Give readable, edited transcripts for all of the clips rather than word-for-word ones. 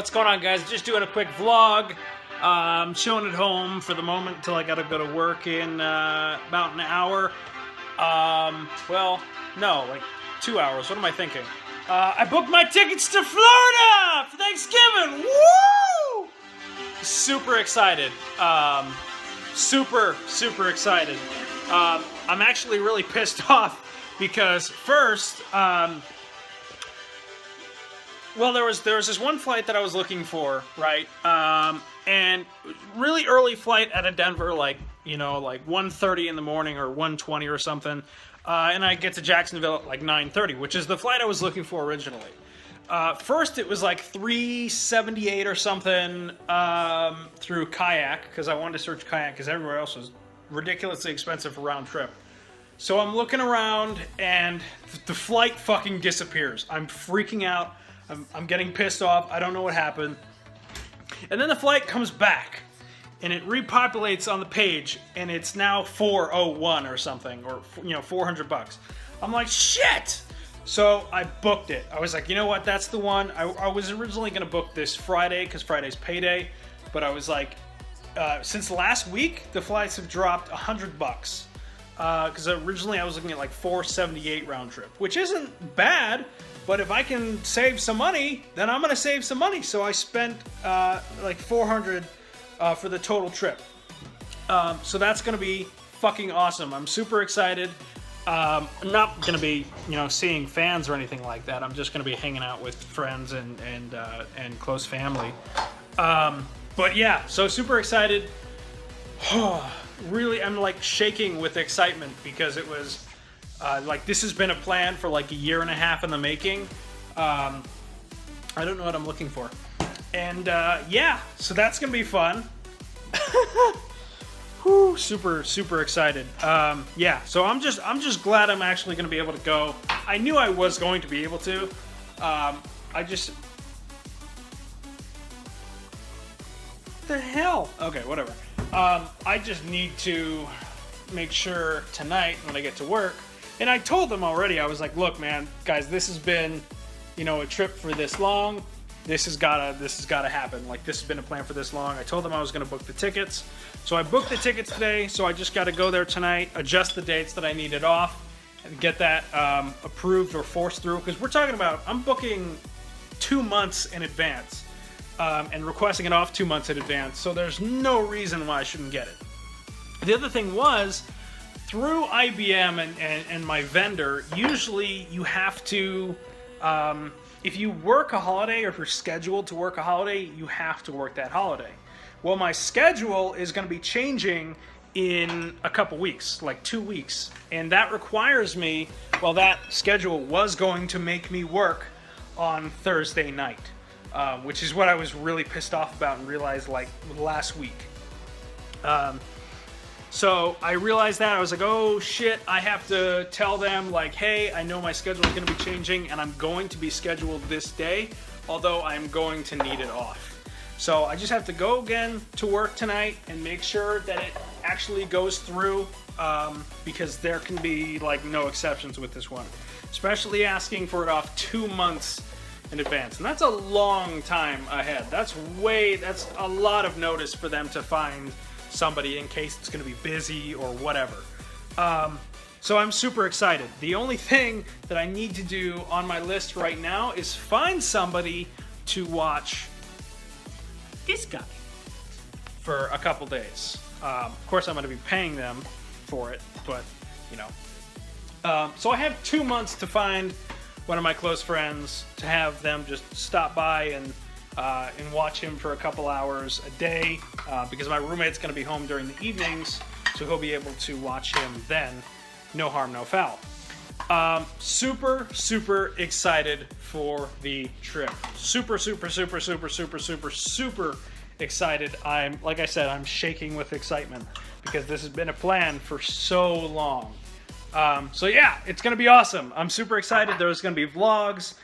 What's going on, guys? Just doing a quick vlog. I'm chilling at home for the moment until I gotta go to work in about an hour. Well, no, like 2 hours. What am I thinking? I booked my tickets to Florida for Thanksgiving. Woo! Super excited. Super excited. I'm actually really pissed off because first, well, there was this one flight that I was looking for, right? And really early flight out of Denver, like, you know, like 1:30 in the morning or 1:20 or something. And I get to Jacksonville at like 9:30, which is the flight I was looking for originally. First, it was like $378 or something through Kayak, because I wanted to search Kayak because everywhere else was ridiculously expensive for round trip. So I'm looking around and the flight fucking disappears. I'm freaking out. I'm getting pissed off. I don't know what happened. And then the flight comes back and it repopulates on the page and it's now $401 or something, or, you know, $400. I'm like, shit! So I booked it. I was like, you know what, that's the one. I was originally going to book this Friday because Friday's payday, but I was like, since last week, the flights have dropped $100. Because originally I was looking at like $478 round trip, which isn't bad, but if I can save some money, then I'm going to save some money. So I spent like $400 for the total trip. So that's going to be fucking awesome. I'm super excited. I'm not going to be, you know, seeing fans or anything like that. I'm just going to be hanging out with friends and close family. But yeah, so super excited. Really, I'm like shaking with excitement because it was like, this has been a plan for like 1.5 years in the making. I don't know what I'm looking for. And yeah, so that's gonna be fun. Whew, super excited. Yeah, so I'm just glad I'm actually gonna be able to go. I knew I was going to be able to. The hell? Okay, whatever. I just need to make sure tonight when I get to work, and I told them already, I was like, look, man, guys, this has been, you know, a trip for this long. This has gotta happen. Like, this has been a plan for this long. I told them I was gonna book the tickets. So I booked the tickets today, so I just gotta go there tonight, adjust the dates that I needed off, and get that approved or forced through, because we're talking about, I'm booking 2 months in advance. And requesting it off 2 months in advance, so there's no reason why I shouldn't get it. The other thing was, through IBM and my vendor, usually you have to, if you work a holiday or if you're scheduled to work a holiday, you have to work that holiday. Well, my schedule is going to be changing in a couple weeks, like 2 weeks, and that requires me, well, that schedule was going to make me work on Thursday night. Which is what I was really pissed off about and realized like last week. So I realized that. I was like, oh shit, I have to tell them like, hey, I know my schedule is going to be changing and I'm going to be scheduled this day, although I'm going to need it off. So I just have to go again to work tonight and make sure that it actually goes through, because there can be like no exceptions with this one. Especially asking for it off 2 months in advance, and that's a long time ahead. That's a lot of notice for them to find somebody in case it's going to be busy or whatever. So I'm super excited. The only thing that I need to do on my list right now is find somebody to watch this guy for a couple days. Of course, I'm going to be paying them for it, but you know. So I have 2 months to find one of my close friends, to have them just stop by and watch him for a couple hours a day, because my roommate's going to be home during the evenings, so he'll be able to watch him then. No harm, no foul. Super excited for the trip. Super excited. Like I said, I'm shaking with excitement because this has been a plan for so long. So yeah, it's going to be awesome. I'm super excited. There's going to be vlogs.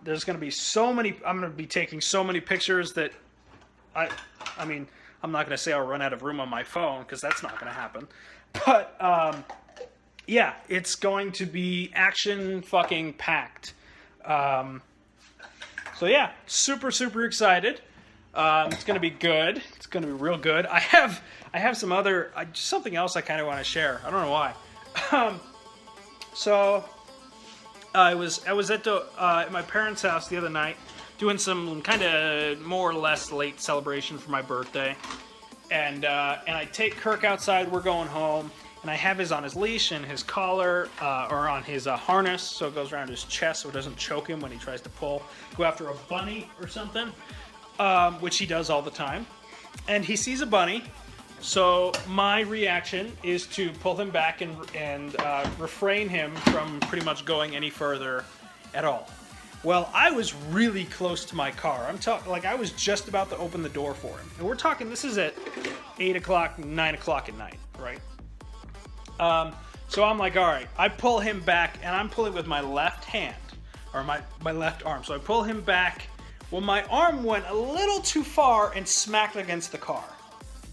There's going to be so many, I'm going to be taking so many pictures that I mean, I'm not going to say I'll run out of room on my phone because that's not going to happen. But, yeah, it's going to be action fucking packed. So yeah, super, super excited. It's gonna be good. It's gonna be real good. I have some other something else I kind of want to share. I don't know why. So I was at at my parents' house the other night, doing some kind of more or less late celebration for my birthday, and I take Kirk outside. We're going home, and I have his on his leash and his collar, or on his harness, so it goes around his chest so it doesn't choke him when he tries to go after a bunny or something, which he does all the time. And he sees a bunny, so my reaction is to pull him back and refrain him from pretty much going any further at all. Well, I was really close to my car. I'm talking like I was just about to open the door for him, and we're talking. This is at 8 o'clock, 9 o'clock at night, right? So I'm like, all right. I pull him back, and I'm pulling with my left hand, or my left arm. So I pull him back. Well, my arm went a little too far and smacked against the car.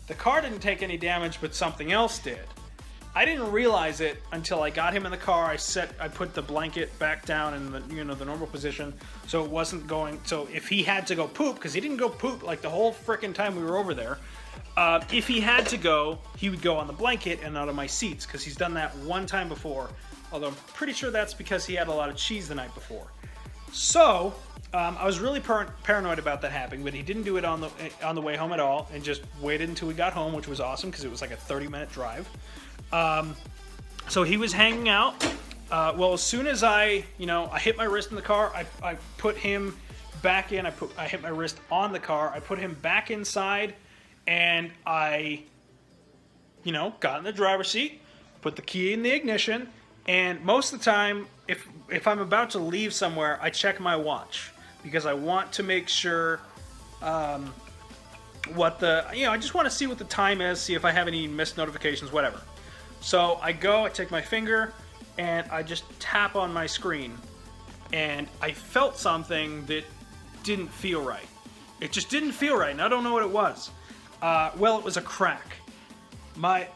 The car didn't take any damage, but something else did. I didn't realize it until I got him in the car. I put the blanket back down in the normal position, so it wasn't going. So if he had to go poop, because he didn't go poop like the whole frickin' time we were over there. If he had to go, he would go on the blanket and out of my seats, because he's done that one time before. Although I'm pretty sure that's because he had a lot of cheese the night before. So I was really paranoid about that happening, but he didn't do it on the way home at all, and just waited until we got home, which was awesome because it was like a 30-minute drive. So he was hanging out. Well, as soon as I hit my wrist in the car, I put him back in. I hit my wrist on the car. I put him back inside, and I, got in the driver's seat, put the key in the ignition, and most of the time, if I'm about to leave somewhere, I check my watch because I want to make sure I just want to see what the time is, see if I have any missed notifications, whatever. So I take my finger, and I just tap on my screen, and I felt something that didn't feel right. It just didn't feel right, and I don't know what it was. Well, it was a crack. I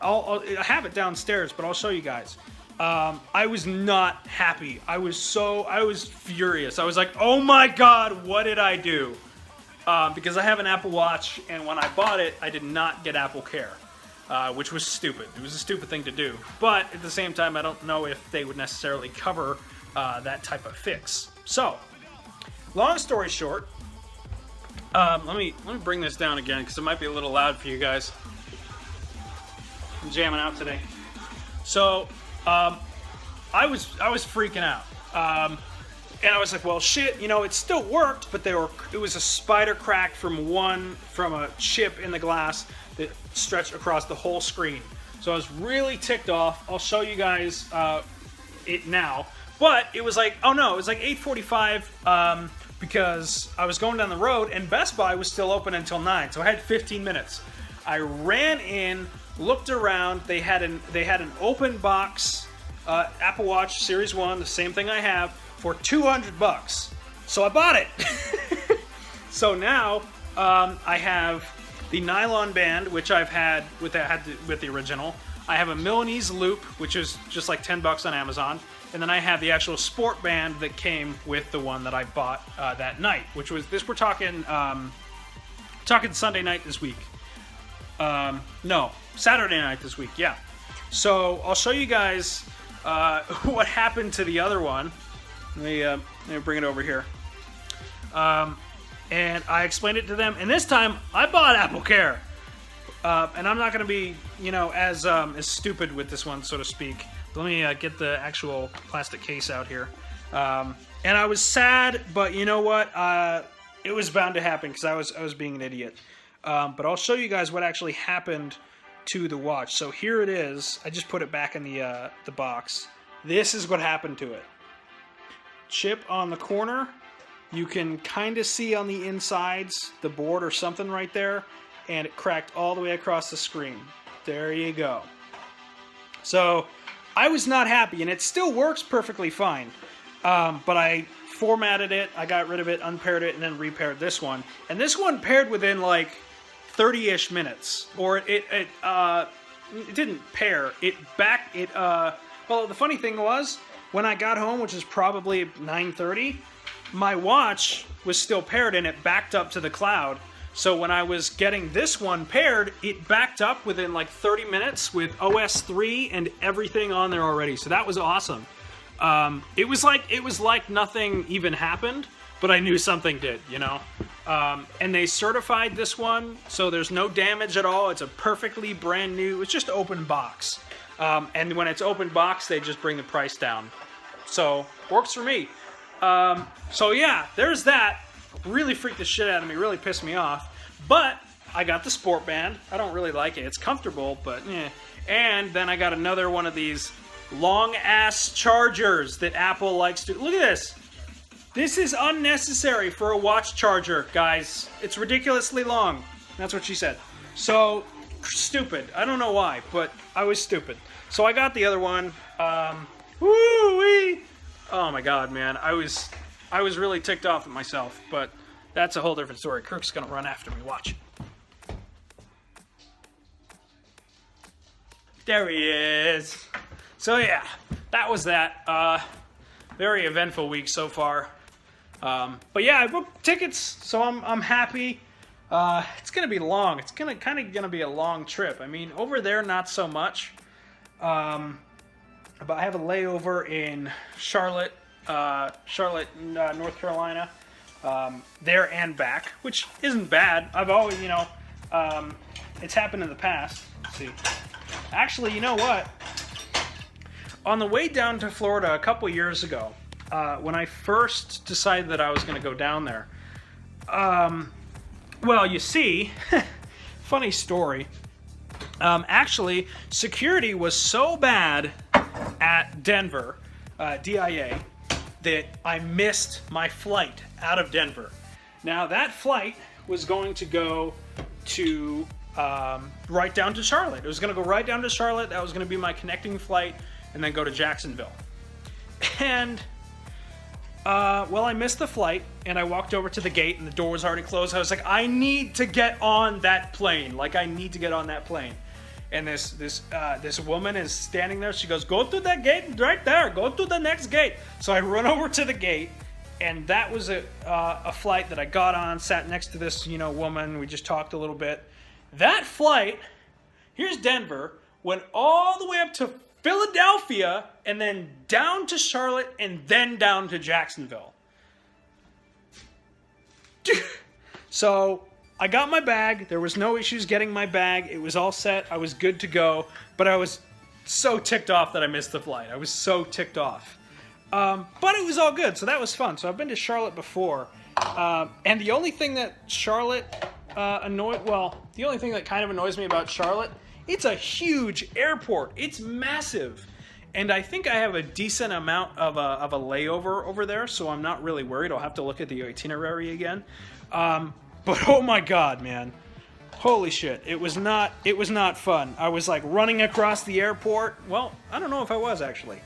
have it downstairs, but I'll show you guys. I was not happy. I was furious. I was like, oh my God, what did I do? Because I have an Apple Watch, and when I bought it, I did not get Apple Care. Which was stupid. It was a stupid thing to do. But at the same time, I don't know if they would necessarily cover that type of fix. So, long story short, let me bring this down again because it might be a little loud for you guys. I'm jamming out today. So, I was freaking out. And I was like, well, shit, it still worked, but it was a spider crack from a chip in the glass that stretched across the whole screen. So I was really ticked off. I'll show you guys it now. But it was like, oh no, it was like 8:45 because I was going down the road and Best Buy was still open until 9, so I had 15 minutes. I ran in, looked around. They had an open box Apple Watch Series 1, the same thing I have, for $200. So I bought it. So now I have the nylon band, which I've had with the original. I have a Milanese loop, which is just like $10 on Amazon, and then I have the actual sport band that came with the one that I bought that night, which was this. We're talking Sunday night this week. No, Saturday night this week. Yeah. So I'll show you guys what happened to the other one. Let me bring it over here. And I explained it to them, and this time I bought Apple Care. And I'm not going to be, as stupid with this one, so to speak. Let me get the actual plastic case out here. And I was sad, but you know what? It was bound to happen because I was being an idiot. But I'll show you guys what actually happened to the watch. So here it is. I just put it back in the box. This is what happened to it. Chip on the corner. You can kind of see on the insides the board or something right there, and it cracked all the way across the screen. There you go. So I was not happy, and it still works perfectly fine. But I formatted it, I got rid of it, unpaired it, and then repaired this one. And this one paired within like 30-ish minutes, or it didn't pair. Well, the funny thing was, when I got home, which is probably 9:30. My watch was still paired and it backed up to the cloud. So when I was getting this one paired, it backed up within like 30 minutes with OS 3 and everything on there already. So that was awesome. It was like nothing even happened, but I knew something did, you know? And they certified this one, so there's no damage at all. It's a perfectly brand new, it's just open box. And when it's open box, they just bring the price down. So, works for me. So yeah, there's that. Really freaked the shit out of me, really pissed me off. But I got the Sport Band. I don't really like it. It's comfortable, but eh. And then I got another one of these long-ass chargers that Apple likes to... Look at this. This is unnecessary for a watch charger, guys. It's ridiculously long. That's what she said. So, stupid. I don't know why, but I was stupid. So I got the other one. Woo-wee! Oh my god, man. I was really ticked off at myself, but that's a whole different story. Kirk's gonna run after me. Watch. There he is. So yeah, that was that. Very eventful week so far. But yeah, I booked tickets, so I'm happy. It's gonna be long. It's kind of gonna be a long trip. I mean, over there not so much. But I have a layover in Charlotte, North Carolina, there and back, which isn't bad. I've always, you know, it's happened in the past. Let's see. Actually, you know what? On the way down to Florida a couple years ago, when I first decided that I was going to go down there, well, you see, funny story. Actually, security was so bad at Denver, DIA, that I missed my flight out of Denver. Now, that flight was going to go to right down to Charlotte. It was going to go right down to Charlotte. That was going to be my connecting flight, and then go to Jacksonville. And, well, I missed the flight, and I walked over to the gate, and the door was already closed. I was like, I need to get on that plane. Like, I need to get on that plane. And this woman is standing there. She goes, go to that gate right there. Go to the next gate. So I run over to the gate, and that was a flight that I got on, sat next to this, you know, woman. We just talked a little bit. That flight, here's Denver, went all the way up to Philadelphia, and then down to Charlotte, and then down to Jacksonville. So I got my bag. There was no issues getting my bag. It was all set. I was good to go. But I was so ticked off that I missed the flight. I was so ticked off. But it was all good, so that was fun. So I've been to Charlotte before. And the only thing that Charlotte the only thing that kind of annoys me about Charlotte, it's a huge airport. It's massive. And I think I have a decent amount of a layover over there, so I'm not really worried. I'll have to look at the itinerary again. But oh my god, man. Holy shit. It was not fun. I was like running across the airport. Well, I don't know if I was actually.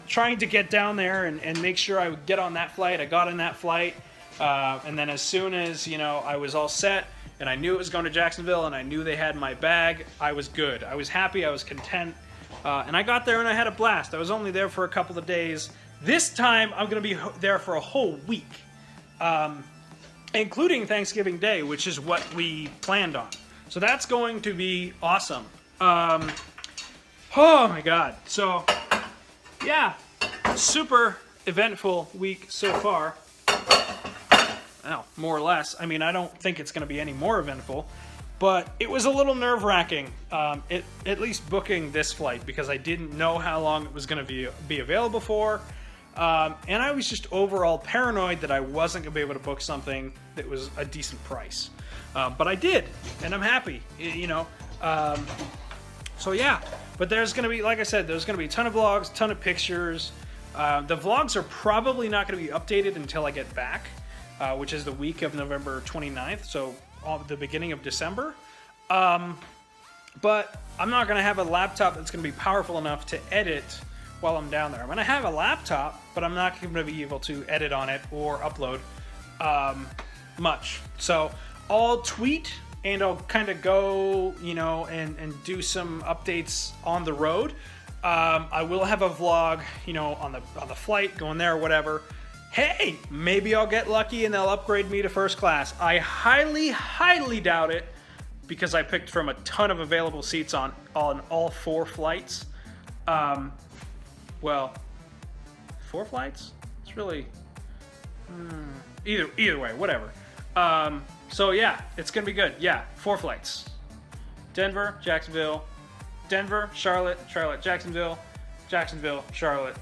Trying to get down there and make sure I would get on that flight. I got on that flight. And then as soon as, you know, I was all set and I knew it was going to Jacksonville and I knew they had my bag, I was good. I was happy. I was content. And I got there and I had a blast. I was only there for a couple of days. This time I'm going to be there for a whole week. Including Thanksgiving Day, which is what we planned on. So that's going to be awesome. Oh my god. So, yeah, super eventful week so far. Well, more or less. I mean, I don't think it's going to be any more eventful, but it was a little nerve-wracking, at least booking this flight, because I didn't know how long it was going to be available for. And I was just overall paranoid that I wasn't going to be able to book something that was a decent price. But I did, and I'm happy, you know. So yeah, but there's going to be, like I said, there's going to be a ton of vlogs, a ton of pictures. The vlogs are probably not going to be updated until I get back, which is the week of November 29th, so the beginning of December. But I'm not going to have a laptop that's going to be powerful enough to edit while I'm down there. I'm going to have a laptop, but I'm not going to be able to edit on it or upload much. So I'll tweet and I'll kind of go, you know, and do some updates on the road. I will have a vlog, you know, on the flight, going there or whatever. hey, maybe I'll get lucky and they'll upgrade me to first class. I highly, highly doubt it because I picked from a ton of available seats on all 4 flights. Well, 4 flights? It's really... Either way, whatever. So yeah, it's gonna be good. Yeah, 4 flights. Denver, Jacksonville, Denver, Charlotte, Charlotte, Jacksonville, Jacksonville, Charlotte,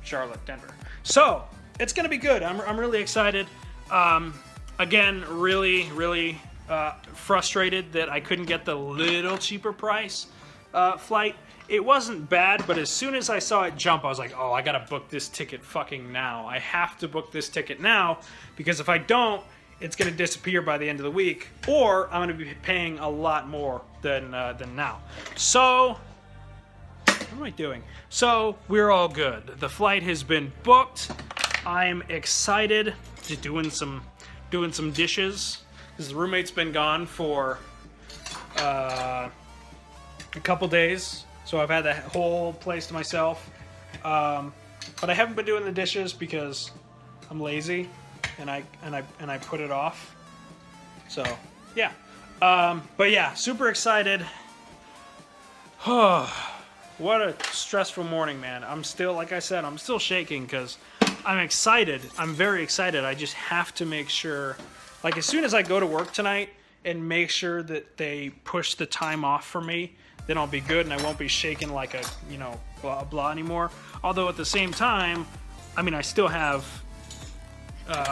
Charlotte, Denver. So it's gonna be good. I'm really excited. Again, really frustrated that I couldn't get the little cheaper price flight. It wasn't bad, but as soon as I saw it jump, I was like, oh, I gotta book this ticket fucking now. I have to book this ticket now, because if I don't, it's gonna disappear by the end of the week, or I'm gonna be paying a lot more than now. So, what am I doing? So, we're all good. The flight has been booked. I'm excited to doing some dishes, because the roommate's been gone for a couple days. So I've had the whole place to myself, but I haven't been doing the dishes because I'm lazy, and I put it off. So yeah, but yeah, super excited. What a stressful morning, man. I'm still, like I said, I'm still shaking because I'm excited. I'm very excited. I just have to make sure, like as soon as I go to work tonight and make sure that they push the time off for me, then I'll be good and I won't be shaking like a, you know, blah blah anymore. Although at the same time, I mean, I still have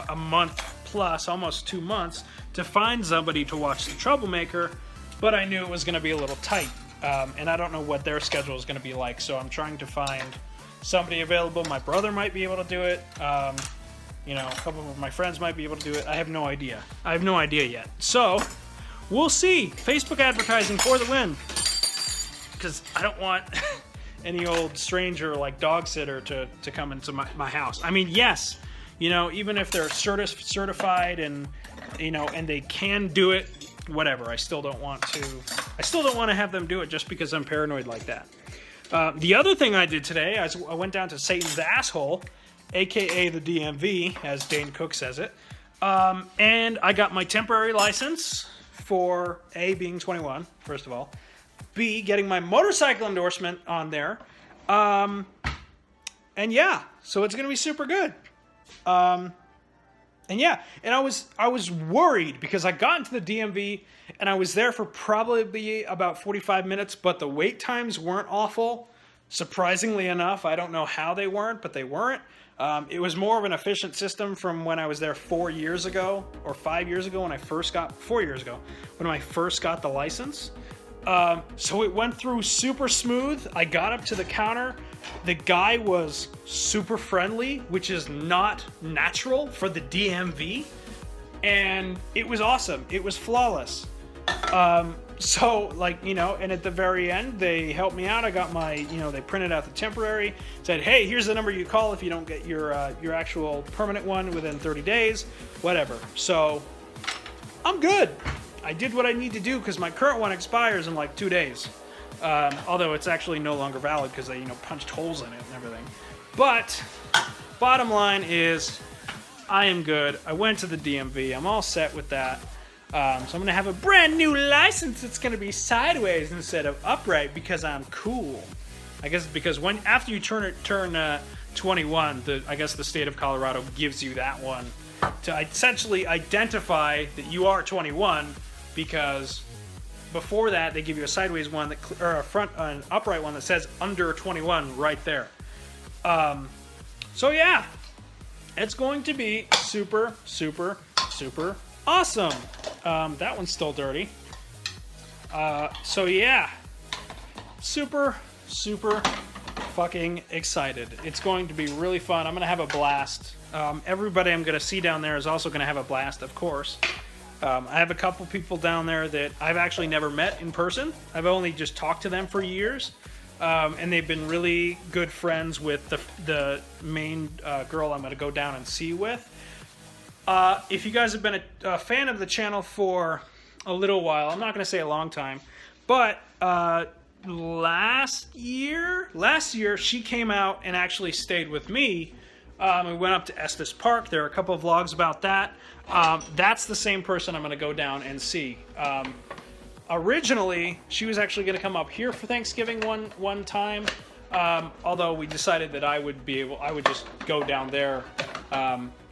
a month plus, almost 2 months, to find somebody to watch The Troublemaker, but I knew it was going to be a little tight. And I don't know what their schedule is going to be like, so I'm trying to find somebody available. My brother might be able to do it. You know, a couple of my friends might be able to do it. I have no idea. I have no idea yet. So, we'll see. Facebook advertising for the win. Because I don't want any old stranger like dog sitter to come into my house. I mean, yes, you know, even if they're certified and, you know, and they can do it, whatever. I still don't want to have them do it just because I'm paranoid like that. The other thing I did today, I went down to Satan's asshole, aka the DMV, as Dane Cook says it, and I got my temporary license for A, being 21, first of all, B, getting my motorcycle endorsement on there, and yeah, so it's gonna be super good. And yeah, and I was worried because I got into the DMV and I was there for probably about 45 minutes, but the wait times weren't awful. Surprisingly enough, I don't know how they weren't, but they weren't. It was more of an efficient system from when I was there 4 years ago, or 5 years ago when I first got, 4 years ago, when I first got the license. So it went through super smooth. I got up to the counter. The guy was super friendly, which is not natural for the DMV. And it was awesome. It was flawless. So, like, you know, and at the very end, they helped me out. I got my, you know, they printed out the temporary, said, hey, here's the number you call if you don't get your actual permanent one within 30 days, whatever. So, I'm good. I did what I need to do because my current one expires in like 2 days. Although it's actually no longer valid because they, you know, punched holes in it and everything. But, bottom line is, I am good. I went to the DMV. I'm all set with that. So I'm going to have a brand new license that's going to be sideways instead of upright because I'm cool. I guess because after you turn 21, I guess the state of Colorado gives you that one to essentially identify that you are 21, because before that they give you a sideways one or an upright one that says under 21 right there. So yeah, it's going to be super, super, super awesome. That one's still dirty. So yeah, super, super fucking excited. It's going to be really fun. I'm going to have a blast. Everybody I'm going to see down there is also going to have a blast, of course. I have a couple people down there that I've actually never met in person. I've only just talked to them for years. And they've been really good friends with the main girl I'm going to go down and see with. If you guys have been a fan of the channel for a little while, I'm not going to say a long time, but last year she came out and actually stayed with me We went up to Estes Park. There are a couple of vlogs about that. That's the same person I'm going to go down and see. Originally, she was actually going to come up here for Thanksgiving one time, although we decided that I would just go down there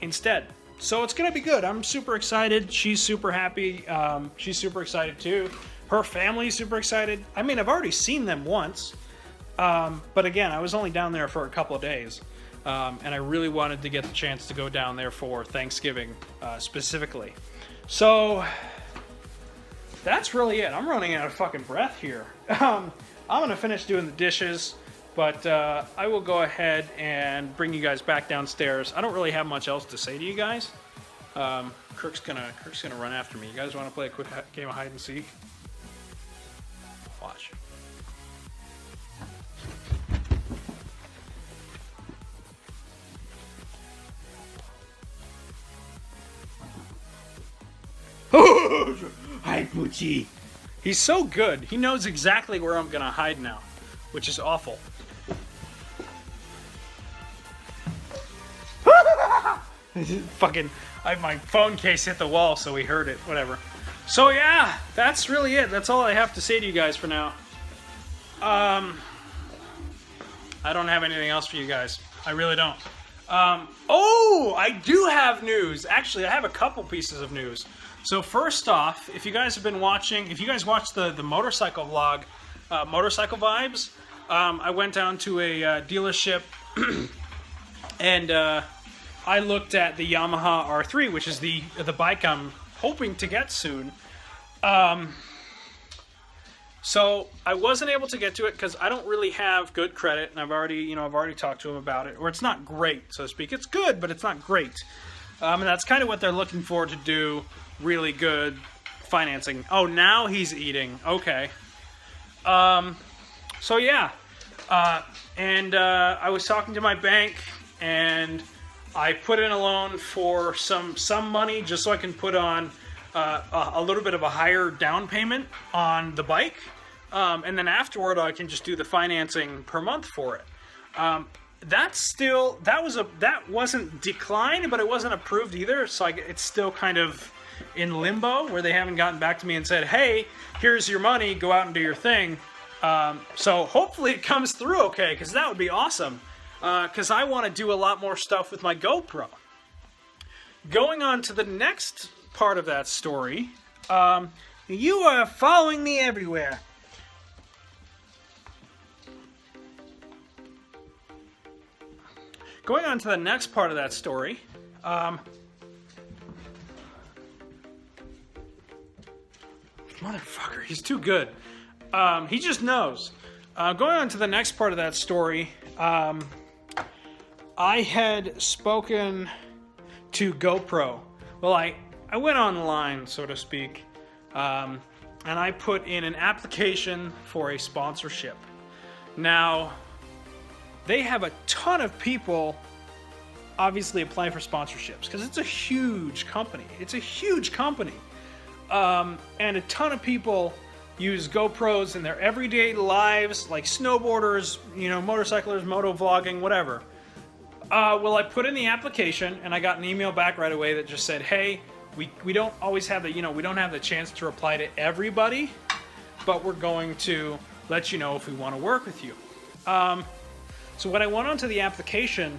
instead. So it's going to be good. I'm super excited. She's super happy. She's super excited too. Her family's super excited. I mean, I've already seen them once, but again, I was only down there for a couple of days, and I really wanted to get the chance to go down there for Thanksgiving specifically. So that's really it. I'm running out of fucking breath here. I'm going to finish doing the dishes, but I will go ahead and bring you guys back downstairs. I don't really have much else to say to you guys. Kirk's gonna run after me. You guys want to play a quick game of hide and seek? Watch. Hi, Poochie. He's so good. He knows exactly where I'm gonna hide now, which is awful. Fucking, my phone case hit the wall, so we heard it. Whatever. So yeah, that's really it. That's all I have to say to you guys for now. I don't have anything else for you guys. I really don't. Oh, I do have news. Actually, I have a couple pieces of news. So first off, if you guys have been watching, if you guys watched the motorcycle vlog, Motorcycle Vibes, I went down to a dealership and I looked at the Yamaha R3, which is the bike I'm hoping to get soon. So I wasn't able to get to it because I don't really have good credit, and I've already talked to him about it. Or it's not great, so to speak. It's good, but it's not great. And that's kind of what they're looking for to do really good financing. Oh, now he's eating. Okay. So yeah. And I was talking to my bank, and I put in a loan for some money just so I can put on a little bit of a higher down payment on the bike, and then afterward I can just do the financing per month for it. That wasn't declined, but it wasn't approved either. So it's still kind of in limbo where they haven't gotten back to me and said, "Hey, here's your money. Go out and do your thing." So hopefully it comes through okay, because that would be awesome. Because I want to do a lot more stuff with my GoPro. Going on to the next part of that story, you are following me everywhere. Going on to the next part of that story, motherfucker, he's too good. He just knows. Going on to the next part of that story, I had spoken to GoPro. Well, I went online, so to speak, and I put in an application for a sponsorship. Now, they have a ton of people obviously applying for sponsorships because it's a huge company. It's a huge company. And a ton of people use GoPros in their everyday lives, like snowboarders, motorcyclers, moto vlogging, whatever. Well, I put in the application, and I got an email back right away that just said, "Hey, we don't always have the, we don't have the chance to reply to everybody, but we're going to let you know if we want to work with you." So when I went onto the application,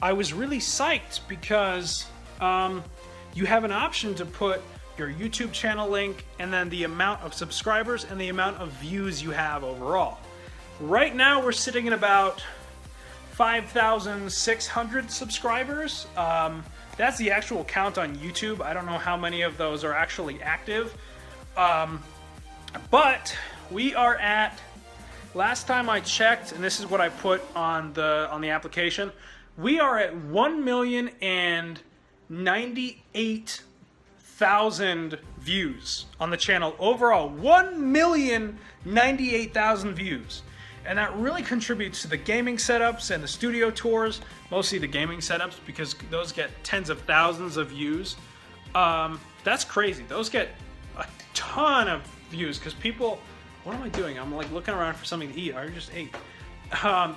I was really psyched because you have an option to put your YouTube channel link and then the amount of subscribers and the amount of views you have overall. Right now we're sitting at about 5,600 subscribers. That's the actual count on YouTube. I don't know how many of those are actually active. But we are at, last time I checked, and this is what I put on the application, we are at 1,098,000 views on the channel overall. 1,098,000 views. And that really contributes to the gaming setups and the studio tours, mostly the gaming setups, because those get tens of thousands of views. That's crazy. Those get a ton of views because people, what am I doing? I'm like looking around for something to eat. I just ate.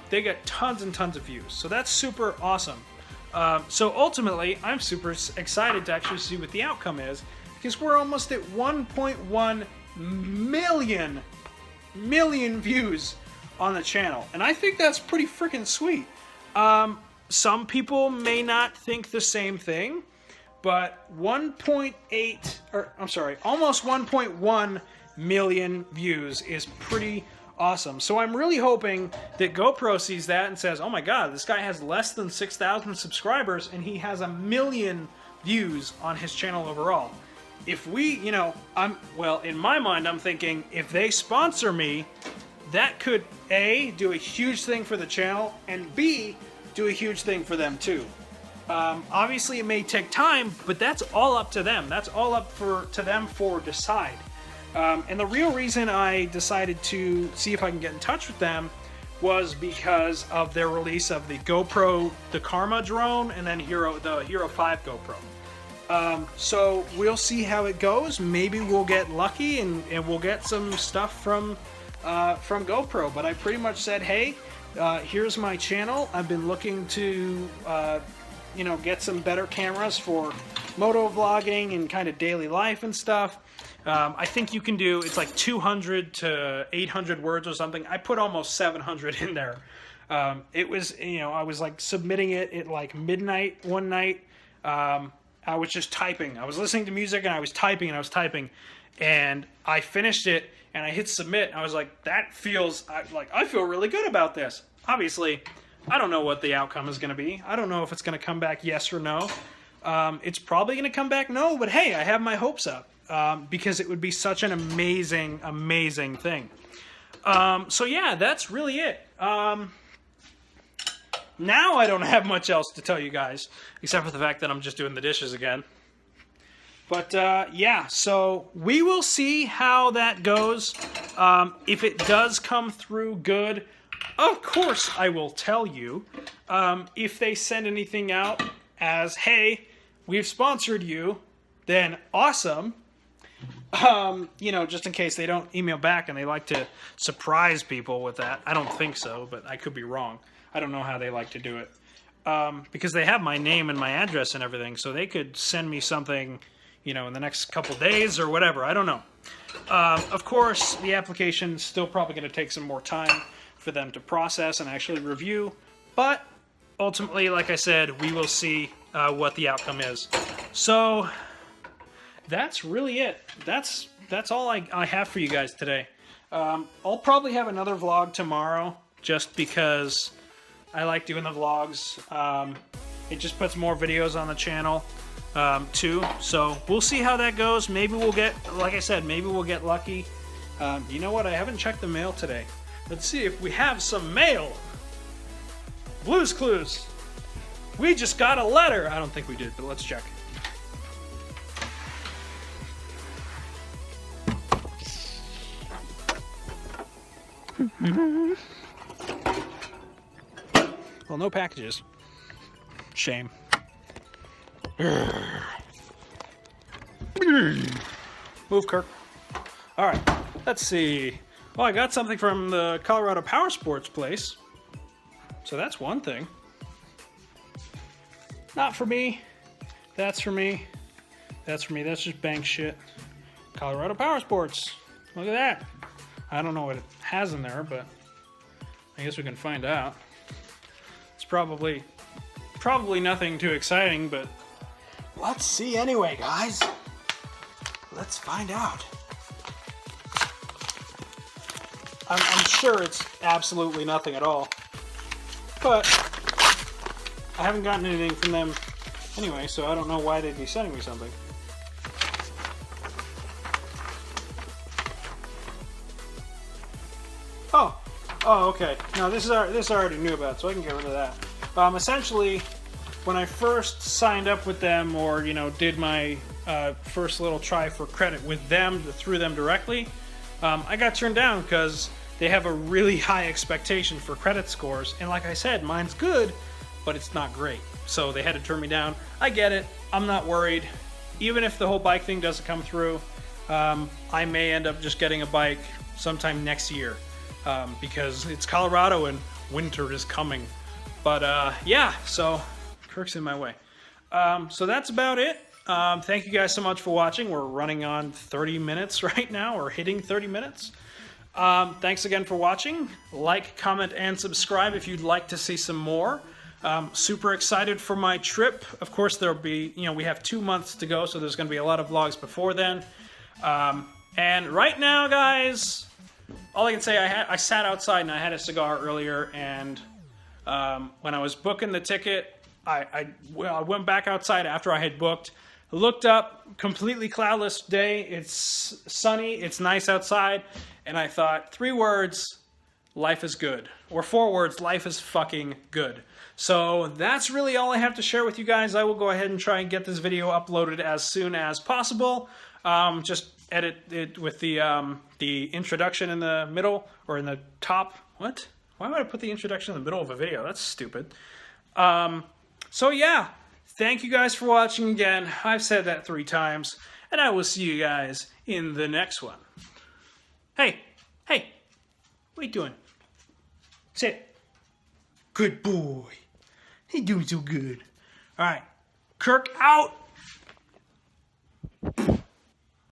They get tons and tons of views. So that's super awesome. So ultimately, I'm super excited to actually see what the outcome is, because we're almost at 1.1 million views on the channel, and I think that's pretty freaking sweet. Some people may not think the same thing, but almost 1.1 million views is pretty awesome. So I'm really hoping that GoPro sees that and says, oh my god, this guy has less than 6,000 subscribers and he has 1 million views on his channel overall. If we, in my mind, I'm thinking, if they sponsor me, that could A, do a huge thing for the channel, and B, do a huge thing for them too. Obviously it may take time, but that's all up to them. That's all up to them for decide. And the real reason I decided to see if I can get in touch with them was because of their release of the GoPro, the Karma drone, and then the Hero 5 GoPro. So we'll see how it goes. Maybe we'll get lucky and we'll get some stuff from GoPro. But I pretty much said, hey, here's my channel. I've been looking to, get some better cameras for moto vlogging and kind of daily life and stuff. I think you can do, it's like 200 to 800 words or something. I put almost 700 in there. It was, I was like submitting it at like midnight one night. I was just typing. I was listening to music and I was typing and I was typing. And I finished it and I hit submit. I was like, I feel really good about this. Obviously, I don't know what the outcome is going to be. I don't know if it's going to come back yes or no. It's probably going to come back no, but hey, I have my hopes up. Because it would be such an amazing, amazing thing. So yeah, that's really it. Now I don't have much else to tell you guys, except for the fact that I'm just doing the dishes again. But yeah, so we will see how that goes. If it does come through good, of course I will tell you. If they send anything out as, hey, we've sponsored you, then awesome. Just in case they don't email back and they like to surprise people with that. I don't think so, but I could be wrong. I don't know how they like to do it. Because they have my name and my address and everything, so they could send me something, in the next couple days or whatever. I don't know. Of course, the application's still probably going to take some more time for them to process and actually review, but ultimately, like I said, we will see what the outcome is. So that's really it. That's all I have for you guys today. I'll probably have another vlog tomorrow, just because I like doing the vlogs. It just puts more videos on the channel too. So we'll see how that goes. Maybe we'll get, like I said, maybe we'll get lucky. You know what? I haven't checked the mail today. Let's see if we have some mail. Blue's Clues. We just got a letter. I don't think we did, but let's check. Well, no packages. Shame. Move, Kirk. All right, let's see. Well, I got something from the Colorado Power Sports place. So that's one thing. Not for me. That's for me. That's for me. That's just bank shit. Colorado Power Sports. Look at that. I don't know what it has in there, but I guess we can find out. It's probably nothing too exciting, but let's see anyway, guys. Let's find out. I'm sure it's absolutely nothing at all, but I haven't gotten anything from them anyway, so I don't know why they'd be sending me something. Oh, okay. No, this I already knew about, so I can get rid of that. Essentially, when I first signed up with them, or did my first little try for credit with them through them directly, I got turned down because they have a really high expectation for credit scores, and like I said, mine's good, but it's not great. So they had to turn me down. I get it. I'm not worried. Even if the whole bike thing doesn't come through, I may end up just getting a bike sometime next year. Because it's Colorado and winter is coming. But yeah, so Kirk's in my way. So that's about it. Thank you guys so much for watching. We're running on 30 minutes right now, or hitting 30 minutes. Thanks again for watching. Like, comment, and subscribe if you'd like to see some more. Super excited for my trip. Of course, there'll be, we have 2 months to go, so there's going to be a lot of vlogs before then. And right now, guys, all I can say, I sat outside and I had a cigar earlier, and when I was booking the ticket, I went back outside after I had booked, looked up, completely cloudless day, it's sunny, it's nice outside, and I thought, 3 words, life is good. Or 4 words, life is fucking good. So that's really all I have to share with you guys. I will go ahead and try and get this video uploaded as soon as possible. Just edit it with the introduction in the middle, or in the top. What? Why would I put the introduction in the middle of a video? That's stupid. So yeah, thank you guys for watching again. I've said that 3 times, and I will see you guys in the next one. Hey, what are you doing? Sit. Good boy. He's doing so good. All right, Kirk out.